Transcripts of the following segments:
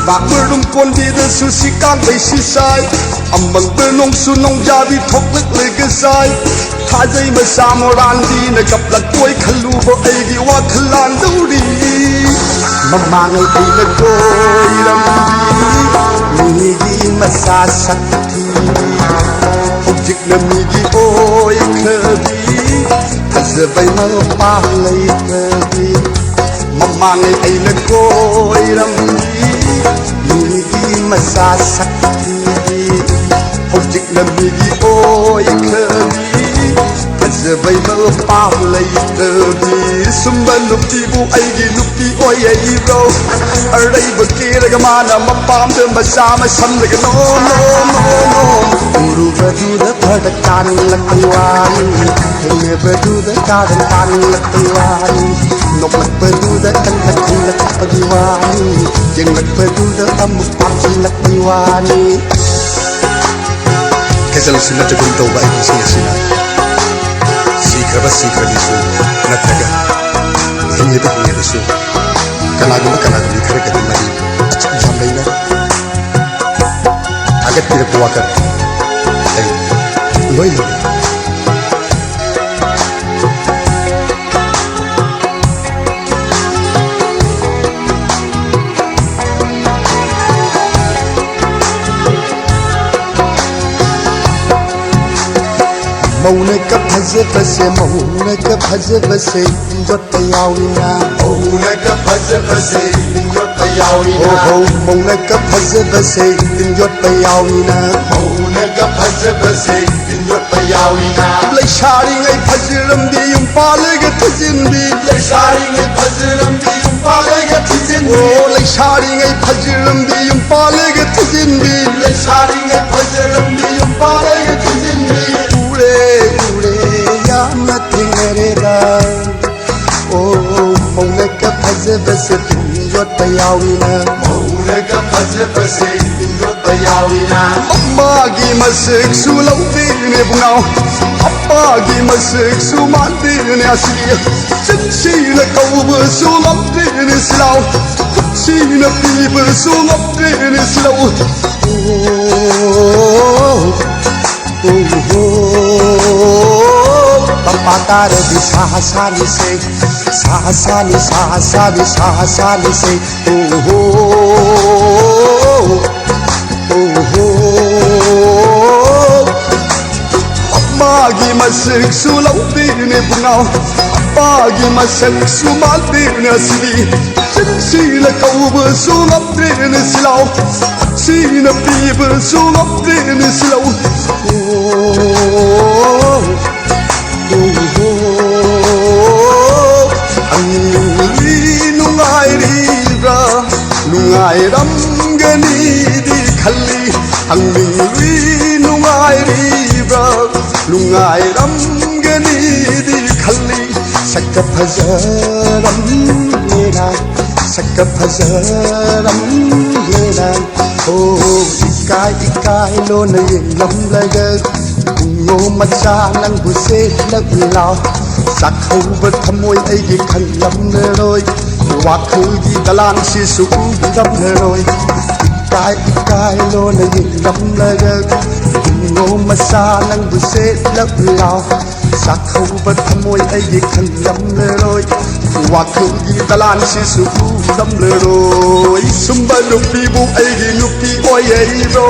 bạc bơ rung con đi de su si can bay si sai amang bơ nong su nong ja di thok lek le ke sai tha jai ma sa mo ran di na kap la koi khalu bo ai gi wa khalan du ri mama ngai ai le koi ram di mi gi ma sa sak thi jik na mi gi oi khabi ze bay ma pa lai khabi mama ngai ai le koi ram di ma sa sak thi jik na mi gi oi khabi ze bay ma pa lai khabi sumba lupi bu ai gi lupi oi ai ro arai ba ke ra ma na ma pam de ma sa ma sam le no no no no uru ba du da phad kan lakwan he ba du da kan kan lakwan nok lak ba du da kan lak padiwani jeng lak ba du da am pam lakwani kesal sina jagun to ba ai sina sikra disu nataga hingi da hingi disu kanagu khare ka mari jam leina agat pira kuwa kar ai loi lo maune ka phase phase maune ka phase phase jot tayawina maune ka phase phase jot tayawina oh maune ka phase phase jot tayawina maune ka phase phase jot tayawina lai shari ngai phajiram di yum pale ga thajin bi lai shari ngai phajiram di yum pale ga thajin bi oh lai shari ngai phajiram di yum pale ga thajin bi lai shari ngai phajiram di yum pale ga thajin bi maune ka phase phase jot tayawina maune ka phase phase jot tayawina amma gi masik su lau ti ne bungao appa gi masik su man ti ne asli chin si na kau bu su lam ti ne silau si na pi bu su lam ti ne silau Pamatare di sahasani se sahasani sahasani sahasani se oh oh oh magi masik sulau dine bungau magi masik sumal dine asli sila kau bersulap dine silau sina pi bersulap dine silau nungai ram gani di khali angni lui nungai ribra nungai ram gani di khali sakka phajaram mera sakka phajaram mera oh ikai lo na yin lam laga ngo macha nang bu se lag lao sak khâu ba thamoi ai gi khan lam ne roi wa khư gi dalan si su ram ne roi ikai lo na yin lam laga ngo macha nang bu se lag lao sak khâu ba thamoi ai gi khan lam ne roi wa khư gi dalan si su ram ne roi sumba lupi bu ai gi lupi oi ai ro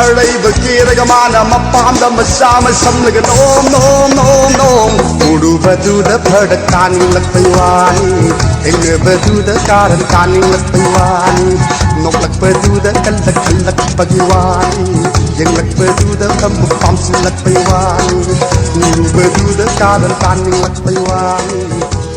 arai ba ke ra ma na ma pam da ma sa ma sam la ga nom uru ba du da phad kan lak paiwani eng ba du da karan kan lak paiwani nok lak ba du da kal lak pagiwani yang lak ba du da kam pam sin lak paiwani uru ba du da karan kan lak paiwani